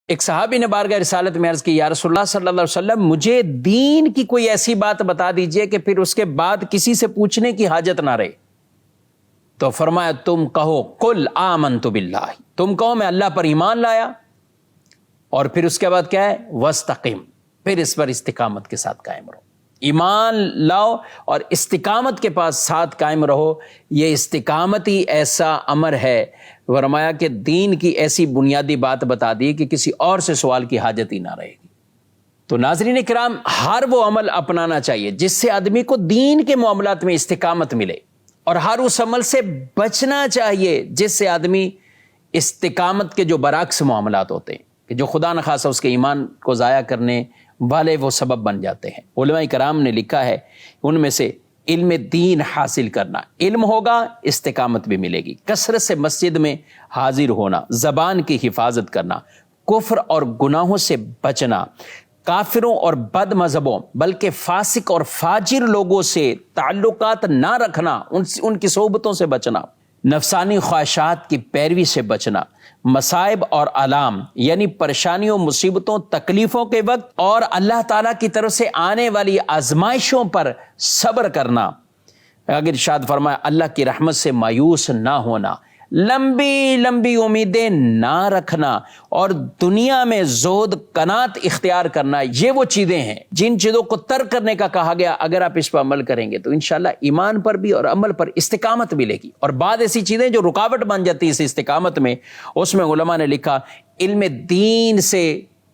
ایک صحابی نے بارگاہ رسالت میں عرض کی، یا رسول اللہ صلی اللہ علیہ وسلم مجھے دین کی کوئی ایسی بات بتا دیجئے کہ پھر اس کے بعد کسی سے پوچھنے کی حاجت نہ رہے۔ تو فرمایا تم کہو قل آمنت باللہ، تم کہو میں اللہ پر ایمان لایا، اور پھر اس کے بعد کیا ہے وستقم، پھر اس پر استقامت کے ساتھ قائم رہو۔ ایمان لاؤ اور استقامت کے پاس ساتھ قائم رہو۔ یہ استقامت ہی ایسا امر ہے، فرمایا کہ دین کی ایسی بنیادی بات بتا دی کہ کسی اور سے سوال کی حاجت ہی نہ رہے گی۔ تو ناظرین کرام، ہر وہ عمل اپنانا چاہیے جس سے آدمی کو دین کے معاملات میں استقامت ملے، اور ہر اس عمل سے بچنا چاہیے جس سے آدمی استقامت کے جو برعکس معاملات ہوتے ہیں کہ جو خدا نخواستہ اس کے ایمان کو ضائع کرنے والے وہ سبب بن جاتے ہیں۔ علماء کرام نے لکھا ہے ان میں سے علم دین حاصل کرنا، علم ہوگا استقامت بھی ملے گی، کثرت سے مسجد میں حاضر ہونا، زبان کی حفاظت کرنا، کفر اور گناہوں سے بچنا، کافروں اور بد مذہبوں بلکہ فاسق اور فاجر لوگوں سے تعلقات نہ رکھنا، ان کی صحبتوں سے بچنا، نفسانی خواہشات کی پیروی سے بچنا، مصائب اور آلام یعنی پریشانیوں، مصیبتوں، تکلیفوں کے وقت اور اللہ تعالیٰ کی طرف سے آنے والی آزمائشوں پر صبر کرنا۔ اگر ارشاد فرمایا اللہ کی رحمت سے مایوس نہ ہونا، لمبی لمبی امیدیں نہ رکھنا، اور دنیا میں زہد قناعت اختیار کرنا، یہ وہ چیزیں ہیں جن چیزوں کو ترک کرنے کا کہا گیا۔ اگر آپ اس پر عمل کریں گے تو انشاءاللہ ایمان پر بھی اور عمل پر استقامت ملے گی۔ اور بعض ایسی چیزیں جو رکاوٹ بن جاتی ہے اس استقامت میں، اس میں علماء نے لکھا علم دین سے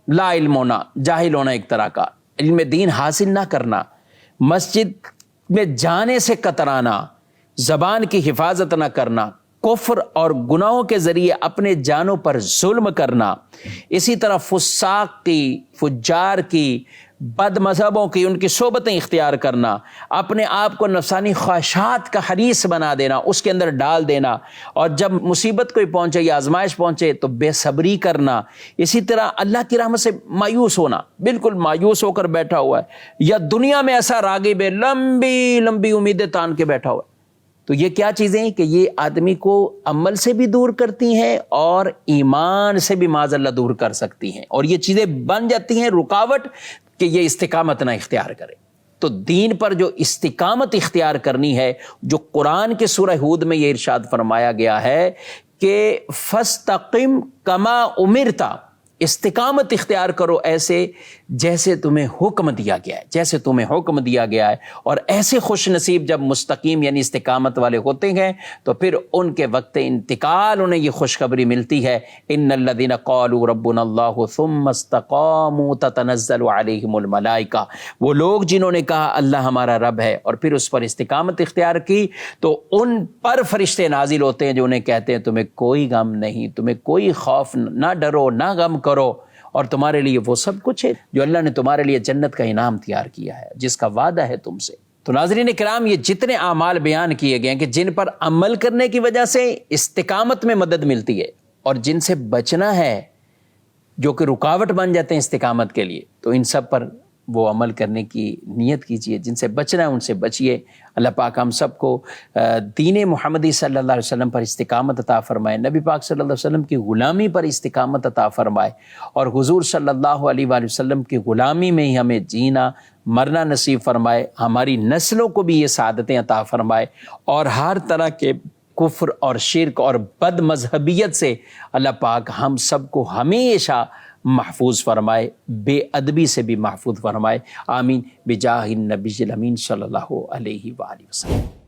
لا علم ہونا، جاہل ہونا ایک طرح کا، علم دین حاصل نہ کرنا، مسجد میں جانے سے کترانا، زبان کی حفاظت نہ کرنا، کفر اور گناہوں کے ذریعے اپنے جانوں پر ظلم کرنا، اسی طرح فساق کی، فجار کی، بد مذہبوں کی ان کی صحبتیں اختیار کرنا، اپنے آپ کو نفسانی خواہشات کا حریص بنا دینا، اس کے اندر ڈال دینا، اور جب مصیبت کوئی پہنچے یا آزمائش پہنچے تو بے صبری کرنا، اسی طرح اللہ کی رحمت سے مایوس ہونا، بالکل مایوس ہو کر بیٹھا ہوا ہے، یا دنیا میں ایسا راغب ہے لمبی لمبی امیدیں تان کے بیٹھا ہوا ہے۔ تو یہ کیا چیزیں ہیں کہ یہ آدمی کو عمل سے بھی دور کرتی ہیں اور ایمان سے بھی معاذ اللہ دور کر سکتی ہیں، اور یہ چیزیں بن جاتی ہیں رکاوٹ کہ یہ استقامت نہ اختیار کرے۔ تو دین پر جو استقامت اختیار کرنی ہے، جو قرآن کے سورہ ہود میں یہ ارشاد فرمایا گیا ہے کہ فاستقم کما امرت، استقامت اختیار کرو ایسے جیسے تمہیں حکم دیا گیا ہے، جیسے تمہیں حکم دیا گیا ہے۔ اور ایسے خوش نصیب جب مستقیم یعنی استقامت والے ہوتے ہیں تو پھر ان کے وقت انتقال انہیں یہ خوشخبری ملتی ہے، ان الذین قالوا ربنا اللہ ثم استقاموا تتنزل علیہم الملائکہ، وہ لوگ جنہوں نے کہا اللہ ہمارا رب ہے اور پھر اس پر استقامت اختیار کی تو ان پر فرشتے نازل ہوتے ہیں جو انہیں کہتے ہیں تمہیں کوئی غم نہیں، تمہیں کوئی خوف، نہ ڈرو نہ غم کرو، اور تمہارے لیے وہ سب کچھ ہے جو اللہ نے تمہارے لیے جنت کا انعام تیار کیا ہے، جس کا وعدہ ہے تم سے۔ تو ناظرین کرام، یہ جتنے اعمال بیان کیے گئے ہیں کہ جن پر عمل کرنے کی وجہ سے استقامت میں مدد ملتی ہے، اور جن سے بچنا ہے جو کہ رکاوٹ بن جاتے ہیں استقامت کے لیے، تو ان سب پر وہ عمل کرنے کی نیت کیجئے، جن سے بچنا ہے ان سے بچیے۔ اللہ پاک ہم سب کو دین محمدی صلی اللہ علیہ وسلم پر استقامت عطا فرمائے، نبی پاک صلی اللہ علیہ وسلم کی غلامی پر استقامت عطا فرمائے، اور حضور صلی اللہ علیہ وآلہ وسلم کی غلامی میں ہی ہمیں جینا مرنا نصیب فرمائے، ہماری نسلوں کو بھی یہ سعادتیں عطا فرمائے، اور ہر طرح کے کفر اور شرک اور بد مذہبیت سے اللہ پاک ہم سب کو ہمیشہ محفوظ فرمائے، بے ادبی سے بھی محفوظ فرمائے، آمین بجاہ النبی الامین صلی اللہ علیہ وآلہ وسلم۔